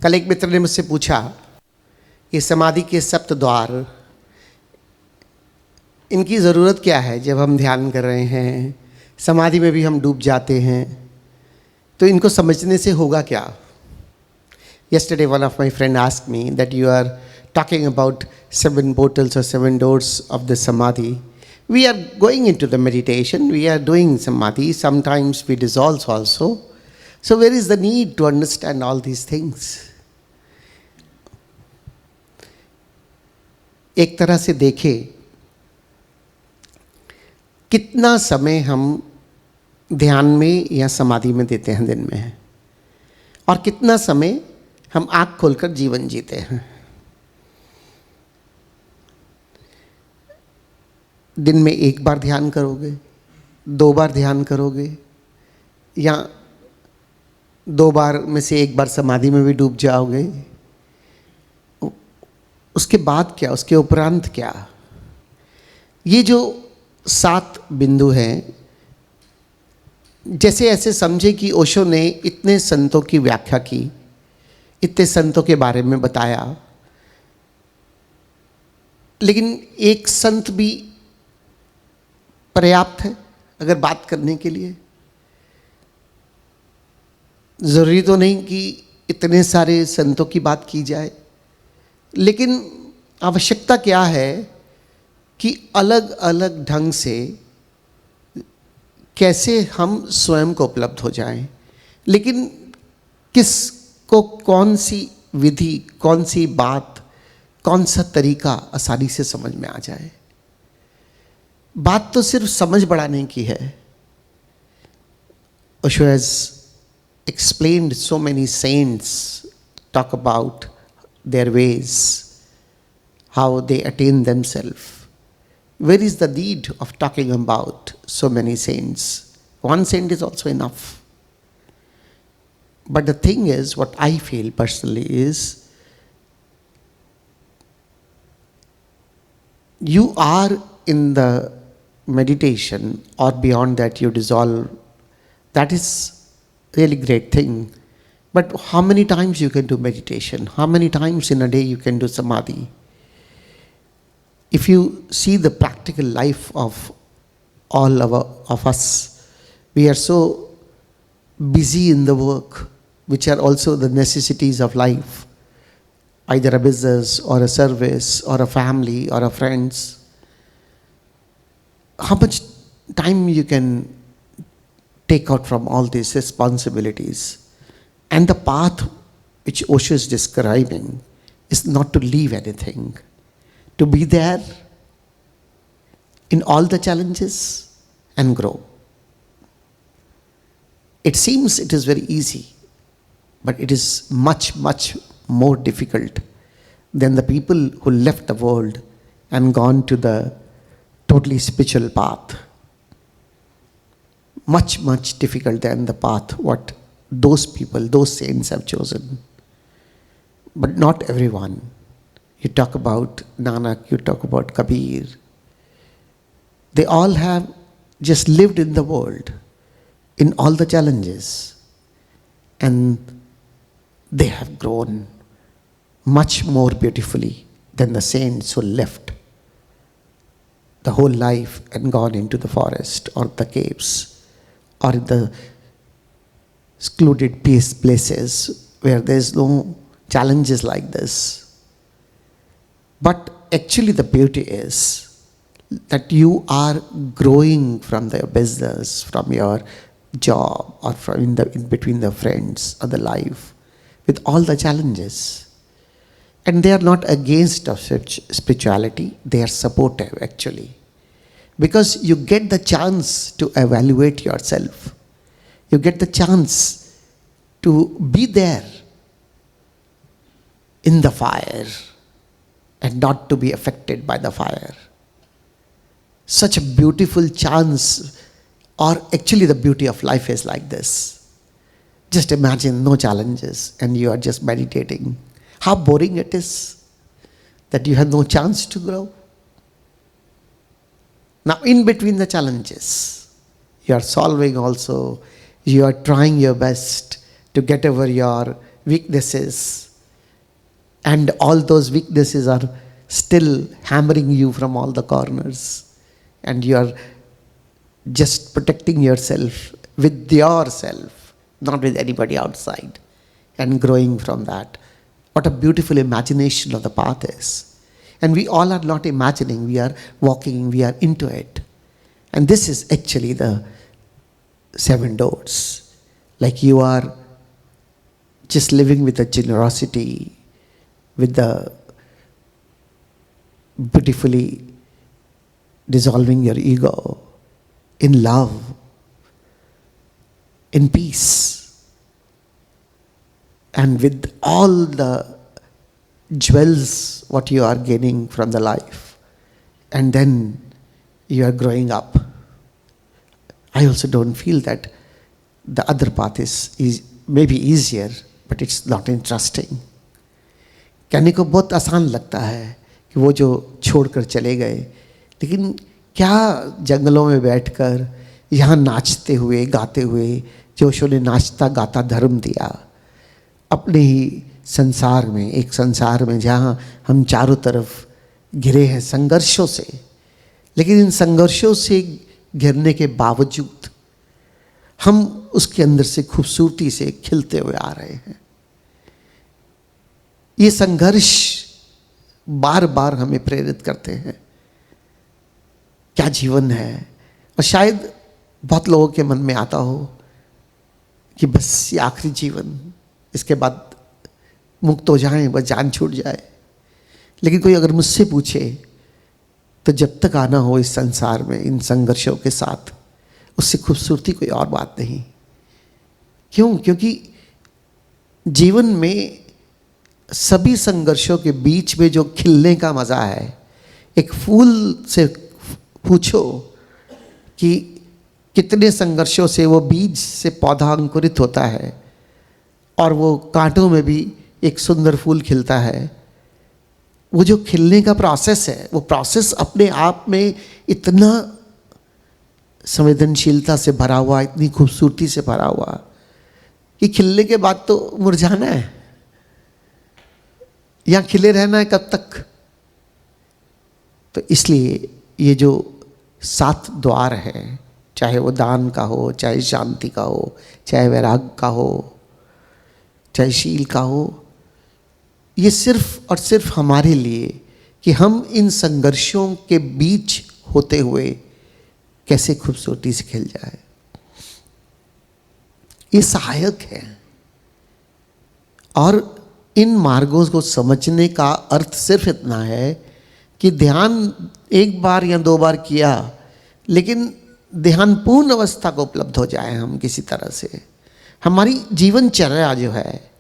कल एक मित्र ने मुझसे पूछा, ये समाधि के सप्त द्वार, इनकी ज़रूरत क्या है? जब हम ध्यान कर रहे हैं, समाधि में भी हम डूब जाते हैं, तो इनको समझने से होगा क्या? Yesterday one of my friend asked me that you are talking about 7 portals or 7 doors of the samadhi. We are going into the meditation, we are doing samadhi, sometimes we dissolve also. So where is the need to understand all these things? एक तरह से देखें, कितना समय हम ध्यान में या समाधि में देते हैं दिन में, और कितना समय हम आँख खोलकर जीवन जीते हैं। दिन में 1 बार ध्यान करोगे, 2 बार ध्यान करोगे, या 2 बार में से 1 बार समाधि में भी डूब जाओगे? उसके बाद क्या, उसके उपरांत क्या? ये जो 7 बिंदु हैं, जैसे ऐसे समझे कि ओशो ने इतने संतों की व्याख्या की, इतने संतों के बारे में बताया, लेकिन एक संत भी पर्याप्त है अगर बात करने के लिए? ज़रूरी तो नहीं कि इतने सारे संतों की बात की जाए, लेकिन आवश्यकता क्या है कि अलग अलग ढंग से कैसे हम स्वयं को उपलब्ध हो जाएं, लेकिन किसको कौन सी विधि, कौन सी बात, कौन सा तरीका आसानी से समझ में आ जाए। बात तो सिर्फ समझ बढ़ाने की है। Osho has explained so many saints talk about their ways, how they attain themselves. Where is the need of talking about so many saints? One saint is also enough. But the thing is, what I feel personally is, you are in the meditation, or beyond that you dissolve. That is really great thing. But how many times you can do meditation? How many times in a day you can do samadhi? If you see the practical life of all of us, we are so busy in the work, which are also the necessities of life, either a business or a service or a family or a friends. How much time you can take out from all these responsibilities? And the path which Osho is describing is not to leave anything, to be there in all the challenges and grow. It seems it is very easy, but it is much, much more difficult than the people who left the world and gone to the totally spiritual path. Much, much difficult than the path what those people, those saints have chosen. But not everyone. You talk about Nanak, you talk about Kabir. They all have just lived in the world, in all the challenges, and they have grown much more beautifully than the saints who left the whole life and gone into the forest or the caves or in the secluded places where there is no challenges like this. But actually the beauty is that you are growing from the business, from your job, or from in between the friends or the life, with all the challenges. And they are not against of spirituality, they are supportive actually. Because you get the chance to evaluate yourself. You get the chance to be there in the fire and not to be affected by the fire. Such a beautiful chance, or actually the beauty of life is like this. Just imagine no challenges and you are just meditating. How boring it is that you have no chance to grow. Now in between the challenges, you are solving also, you are trying your best to get over your weaknesses, and all those weaknesses are still hammering you from all the corners, and you are just protecting yourself with yourself, not with anybody outside, and growing from that. What a beautiful imagination of the path is. And we all are not imagining, we are walking, we are into it. And this is actually the 7 doors. Like you are just living with the generosity, with the beautifully dissolving your ego, in love, in peace, and with all the jewels what you are gaining from the life, and then you are growing up. I also don't feel that the other path is maybe easier, but it's not interesting. कहने को बहुत आसान लगता है कि वो जो छोड़कर चले गए, लेकिन क्या जंगलों में बैठकर यहाँ नाचते हुए गाते हुए जोशों ने नाचता गाता धर्म दिया अपने ही संसार में, एक संसार में जहाँ हम चारों तरफ घिरे हैं संघर्षों से, लेकिन इन संघर्षों से घिरने के बावजूद हम उसके अंदर से खूबसूरती से खिलते हुए आ रहे हैं। ये संघर्ष बार बार हमें प्रेरित करते हैं, क्या जीवन है। और शायद बहुत लोगों के मन में आता हो कि बस ये आखिरी जीवन, इसके बाद मुक्त हो जाएं, बस जान छूट जाए। लेकिन कोई अगर मुझसे पूछे तो जब तक आना हो इस संसार में इन संघर्षों के साथ, उससे खूबसूरती कोई और बात नहीं। क्यों? क्योंकि जीवन में सभी संघर्षों के बीच में जो खिलने का मज़ा है, एक फूल से पूछो कि कितने संघर्षों से वो बीज से पौधा अंकुरित होता है और वो कांटों में भी एक सुंदर फूल खिलता है। वो जो खिलने का प्रोसेस है, वो प्रोसेस अपने आप में इतना संवेदनशीलता से भरा हुआ, इतनी खूबसूरती से भरा हुआ कि खिलने के बाद तो मुरझाना है या खिले रहना है कब तक। तो इसलिए ये जो 7 द्वार है, चाहे वो दान का हो, चाहे शांति का हो, चाहे वैराग का हो, चाहे शील का हो, ये सिर्फ और सिर्फ हमारे लिए कि हम इन संघर्षों के बीच होते हुए कैसे खूबसूरती से खिल जाए। ये सहायक है। और इन मार्गों को समझने का अर्थ सिर्फ इतना है कि ध्यान 1 बार या 2 बार किया, लेकिन ध्यान पूर्ण अवस्था को उपलब्ध हो जाए हम किसी तरह से। हमारी जीवनचर्या जो है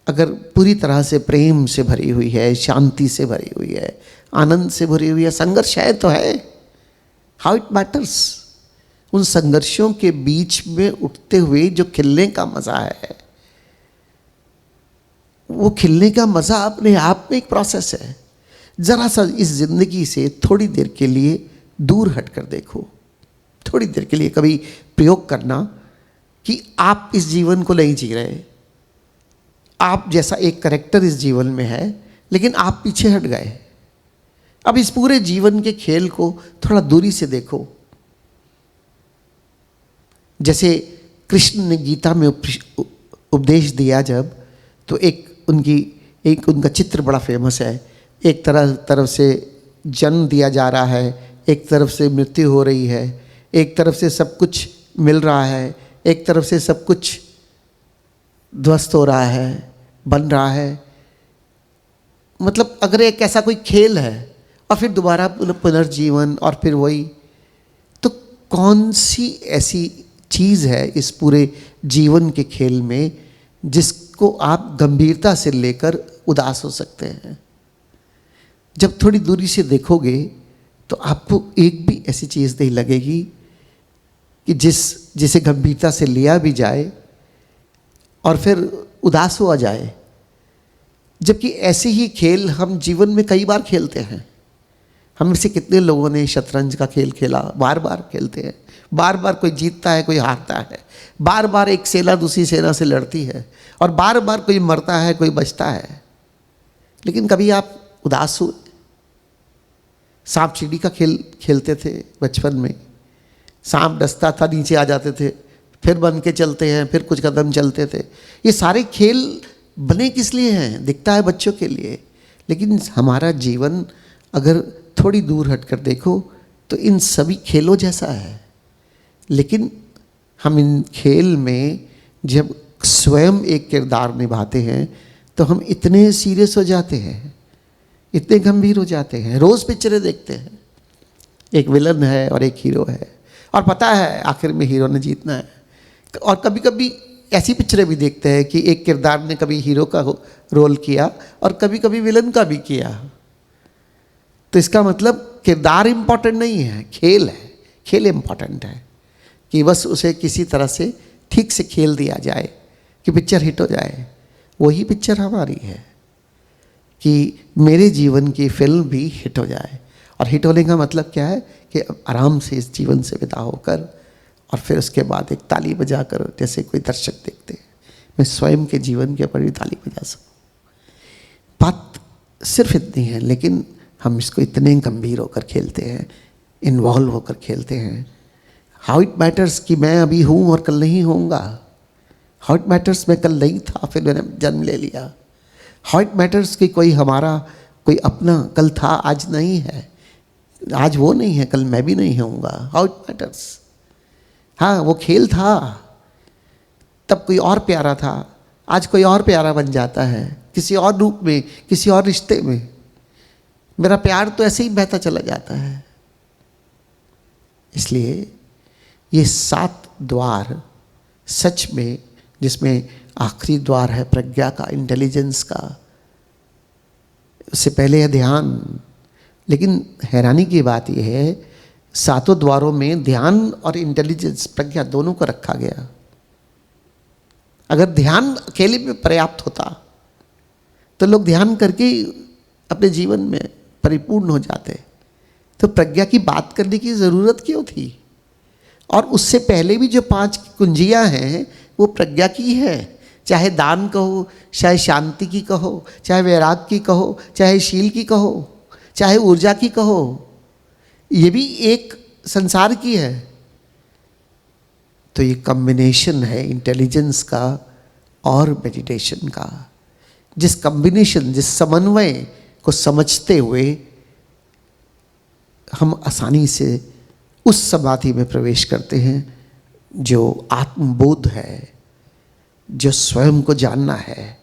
अगर पूरी तरह से प्रेम से भरी हुई है, शांति से भरी हुई है, आनंद से भरी हुई है, संघर्ष है तो है, हाउ इट मैटर्स। उन संघर्षों के बीच में उठते हुए जो खिलने का मज़ा है, वो खिलने का मज़ा अपने आप में एक प्रोसेस है। ज़रा सा इस ज़िंदगी से थोड़ी देर के लिए दूर हटकर देखो, थोड़ी देर के लिए कभी प्रयोग करना कि आप इस जीवन को नहीं जी रहे, आप जैसा एक करैक्टर इस जीवन में है, लेकिन आप पीछे हट गए। अब इस पूरे जीवन के खेल को थोड़ा दूरी से देखो। जैसे कृष्ण ने गीता में उपदेश दिया जब, तो एक उनका चित्र बड़ा फेमस है। एक तरफ से जन्म दिया जा रहा है, एक तरफ से मृत्यु हो रही है, एक तरफ से सब कुछ मिल रहा है, एक तरफ से सब कुछ ध्वस्त हो रहा है, बन रहा है। मतलब अगर एक ऐसा कोई खेल है और फिर दोबारा पुनर्जीवन और फिर वही, तो कौन सी ऐसी चीज़ है इस पूरे जीवन के खेल में जिसको आप गंभीरता से लेकर उदास हो सकते हैं? जब थोड़ी दूरी से देखोगे तो आपको एक भी ऐसी चीज़ नहीं लगेगी कि जिसे गंभीरता से लिया भी जाए और फिर उदास हुआ जाए। जबकि ऐसे ही खेल हम जीवन में कई बार खेलते हैं। हम में से कितने लोगों ने शतरंज का खेल खेला, बार बार खेलते हैं, बार बार कोई जीतता है, कोई हारता है, बार बार एक सेना दूसरी सेना से लड़ती है, और बार बार कोई मरता है, कोई बचता है। लेकिन कभी आप उदास हुए? सांप सीढ़ी का खेल खेलते थे बचपन में, सांप डसता था, नीचे आ जाते थे, फिर बन के चलते हैं, फिर कुछ कदम चलते थे। ये सारे खेल बने किस लिए हैं? दिखता है बच्चों के लिए, लेकिन हमारा जीवन अगर थोड़ी दूर हटकर देखो तो इन सभी खेलों जैसा है। लेकिन हम इन खेल में जब स्वयं एक किरदार निभाते हैं तो हम इतने सीरियस हो जाते हैं, इतने गंभीर हो जाते हैं। रोज़ पिक्चरें देखते हैं, एक विलन है और एक हीरो है, और पता है आखिर में हीरो ने जीतना है। और कभी कभी ऐसी पिक्चरें भी देखते हैं कि एक किरदार ने कभी हीरो का रोल किया और कभी कभी विलन का भी किया। तो इसका मतलब किरदार इम्पॉर्टेंट नहीं है, खेल है, खेल इम्पॉर्टेंट है कि बस उसे किसी तरह से ठीक से खेल दिया जाए कि पिक्चर हिट हो जाए। वही पिक्चर हमारी है कि मेरे जीवन की फिल्म भी हिट हो जाए। और हिट होने का मतलब क्या है कि आराम से इस जीवन से विदा होकर और फिर उसके बाद एक ताली बजाकर, जैसे कोई दर्शक देखते हैं, मैं स्वयं के जीवन के ऊपर भी ताली बजा सकूं। बात सिर्फ इतनी है, लेकिन हम इसको इतने गंभीर होकर खेलते हैं, इन्वॉल्व होकर खेलते हैं। हाउ इट मैटर्स कि मैं अभी हूँ और कल नहीं होऊंगा। हाउ इट मैटर्स मैं कल नहीं था, फिर मैंने जन्म ले लिया। हाउ इट मैटर्स कि कोई हमारा कोई अपना कल था, आज नहीं है, आज वो नहीं है, कल मैं भी नहीं होऊंगा। How it matters. हाँ, वो खेल था, तब कोई और प्यारा था, आज कोई और प्यारा बन जाता है, किसी और रूप में, किसी और रिश्ते में। मेरा प्यार तो ऐसे ही बहता चला जाता है। इसलिए ये 7 द्वार सच में, जिसमें आखिरी द्वार है प्रज्ञा का, इंटेलिजेंस का, उससे पहले है ध्यान। लेकिन हैरानी की बात यह है, 7 द्वारों में ध्यान और इंटेलिजेंस, प्रज्ञा, दोनों को रखा गया। अगर ध्यान अकेले में पर्याप्त होता तो लोग ध्यान करके अपने जीवन में परिपूर्ण हो जाते, तो प्रज्ञा की बात करने की ज़रूरत क्यों थी? और उससे पहले भी जो 5 कुंजियाँ हैं वो प्रज्ञा की है। चाहे दान कहो, चाहे शांति की कहो, चाहे वैराग की कहो, चाहे शील की कहो, चाहे ऊर्जा की कहो, ये भी एक संसार की है। तो ये कॉम्बिनेशन है इंटेलिजेंस का और मेडिटेशन का। जिस कॉम्बिनेशन, जिस समन्वय को समझते हुए हम आसानी से उस समाधि में प्रवेश करते हैं जो आत्मबोध है, जो स्वयं को जानना है,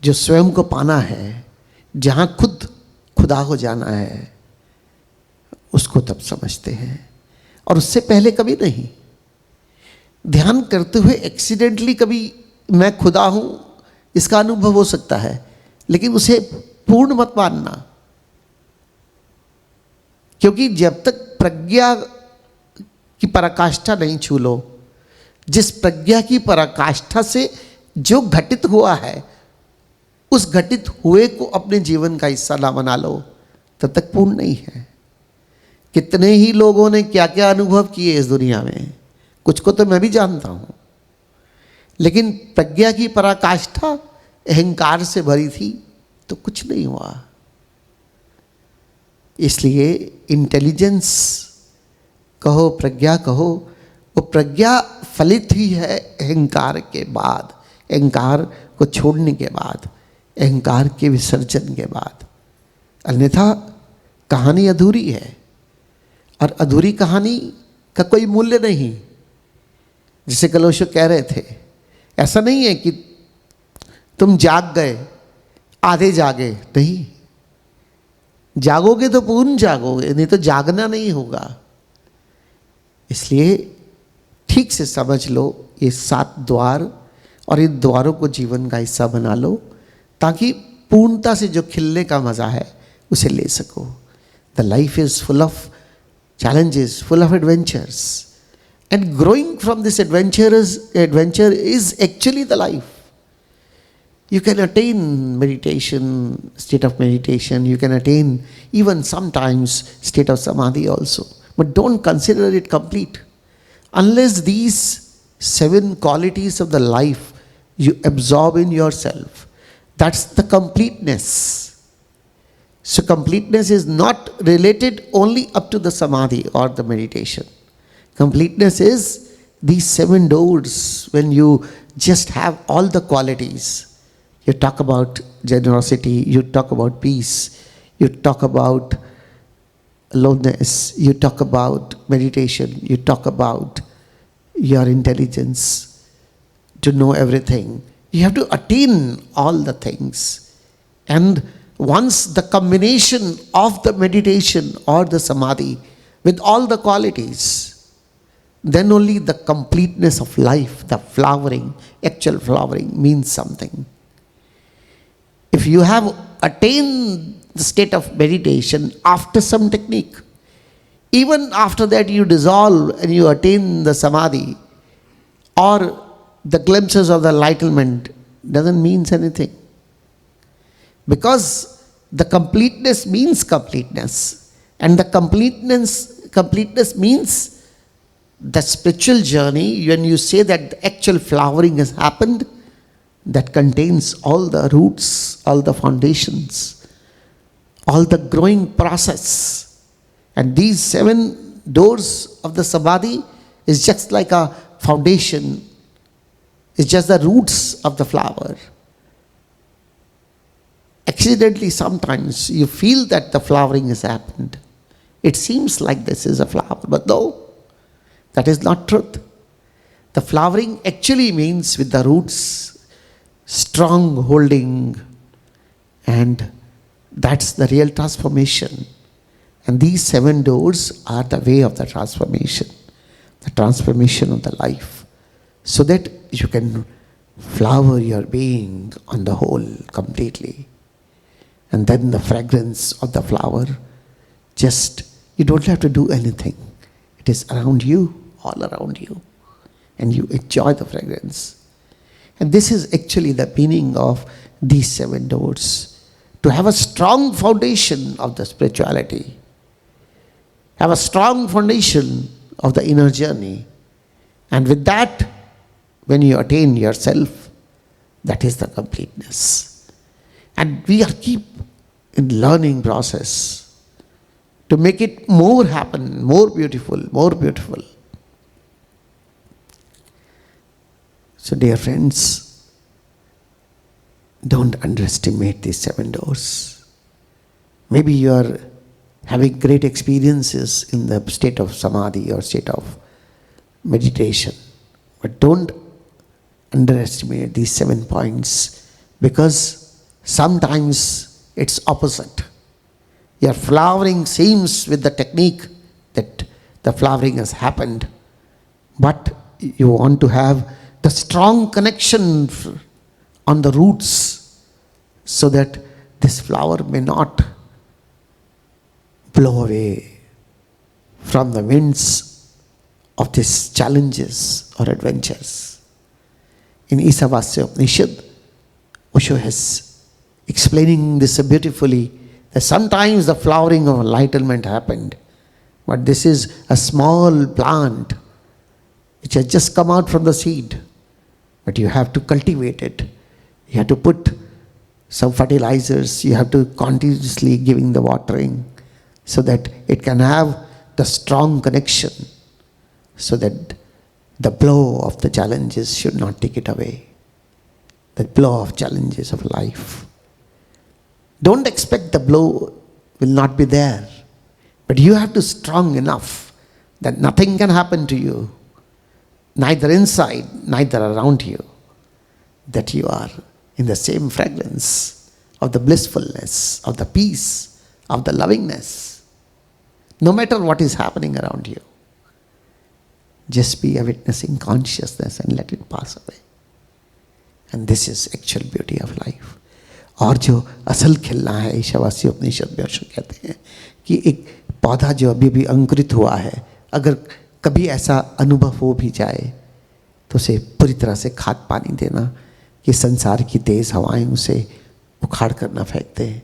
जो स्वयं को पाना है, जहाँ खुद खुदा हो जाना है, उसको तब समझते हैं। और उससे पहले कभी नहीं। ध्यान करते हुए एक्सीडेंटली कभी मैं खुदा हूँ इसका अनुभव हो सकता है, लेकिन उसे पूर्ण मत मानना, क्योंकि जब तक प्रज्ञा की पराकाष्ठा नहीं छू लो, जिस प्रज्ञा की पराकाष्ठा से जो घटित हुआ है, उस घटित हुए को अपने जीवन का हिस्सा ना बना लो, तब तक पूर्ण नहीं है। कितने ही लोगों ने क्या क्या अनुभव किए इस दुनिया में, कुछ को तो मैं भी जानता हूं, लेकिन प्रज्ञा की पराकाष्ठा अहंकार से भरी थी तो कुछ नहीं हुआ। इसलिए इंटेलिजेंस कहो, प्रज्ञा कहो, वो प्रज्ञा फलित हुई है अहंकार के बाद, अहंकार को छोड़ने के बाद, अहंकार के विसर्जन के बाद। अन्यथा कहानी अधूरी है, और अधूरी कहानी का कोई मूल्य नहीं। जिसे कलोशो कह रहे थे, ऐसा नहीं है कि तुम जाग गए, आधे जागे, नहीं, जागोगे तो पूर्ण जागोगे, नहीं तो जागना नहीं होगा। इसलिए ठीक से समझ लो ये 7 द्वार, और इन द्वारों को जीवन का हिस्सा बना लो, ताकि पूर्णता से जो खिलने का मज़ा है उसे ले सको। The life is full of challenges, full of adventures, and growing from this adventure is actually the life. You can attain meditation, state of meditation, you can attain even sometimes state of samadhi also, but don't consider it complete unless these 7 qualities of the life you absorb in yourself. That's the completeness. So completeness is not related only up to the samadhi or the meditation. Completeness is these 7 doors when you just have all the qualities. You talk about generosity, you talk about peace, you talk about aloneness, you talk about meditation, you talk about your intelligence to know everything. You have to attain all the things. And once the combination of the meditation or the samadhi with all the qualities, then only the completeness of life, the flowering, actual flowering means something. If you have attained the state of meditation after some technique, even after that you dissolve and you attain the samadhi or the glimpses of the enlightenment, doesn't mean anything. Because the completeness means completeness. And the completeness means the spiritual journey, when you say that the actual flowering has happened, that contains all the roots, all the foundations, all the growing process. And these 7 doors of the samadhi is just like a foundation, it's just the roots of the flower. Accidentally, sometimes you feel that the flowering has happened. It seems like this is a flower, but no, that is not truth. The flowering actually means with the roots, strong holding, and that's the real transformation. And these 7 doors are the way of the transformation of the life, so that you can flower your being on the whole completely. And then the fragrance of the flower, you don't have to do anything. It is around you, all around you. And you enjoy the fragrance. And this is actually the meaning of these 7 doors. To have a strong foundation of the spirituality. Have a strong foundation of the inner journey. And with that, when you attain yourself, that is the completeness. And we are keep in learning process to make it more happen, more beautiful, more beautiful. So dear friends, don't underestimate these 7 doors. Maybe you are having great experiences in the state of samadhi or state of meditation, but don't underestimate these 7 points, because sometimes it's opposite. Your flowering seems with the technique that the flowering has happened, but you want to have the strong connection on the roots so that this flower may not blow away from the winds of these challenges or adventures. In Isavasya Upanishad, Osho has explaining this beautifully, that sometimes the flowering of enlightenment happened, but this is a small plant which has just come out from the seed, but you have to cultivate it. You have to put some fertilizers, you have to continuously giving the watering so that it can have the strong connection, so that the blow of the challenges should not take it away. The blow of challenges of life. Don't expect the blow will not be there, but you have to be strong enough that nothing can happen to you, neither inside, neither around you, that you are in the same fragrance of the blissfulness, of the peace, of the lovingness. No matter what is happening around you, just be a witnessing consciousness and let it pass away. And this is actual beauty of life. और जो असल खिलना है, ईशावासी उपनिषद में कहते हैं कि एक पौधा जो अभी भी अंकुरित हुआ है, अगर कभी ऐसा अनुभव हो भी जाए तो उसे पूरी तरह से खाद पानी देना, कि संसार की तेज हवाएं उसे उखाड़ कर ना फेंकते हैं।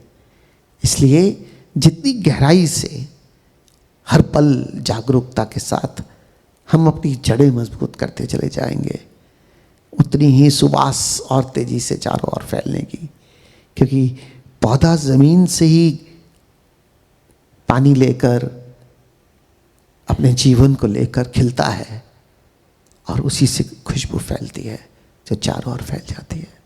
इसलिए जितनी गहराई से हर पल जागरूकता के साथ हम अपनी जड़ें मजबूत करते चले जाएंगे, उतनी ही सुवास और तेजी से चारों ओर फैलने की, क्योंकि पौधा ज़मीन से ही पानी लेकर, अपने जीवन को लेकर खिलता है और उसी से खुशबू फैलती है जो चारों ओर फैल जाती है।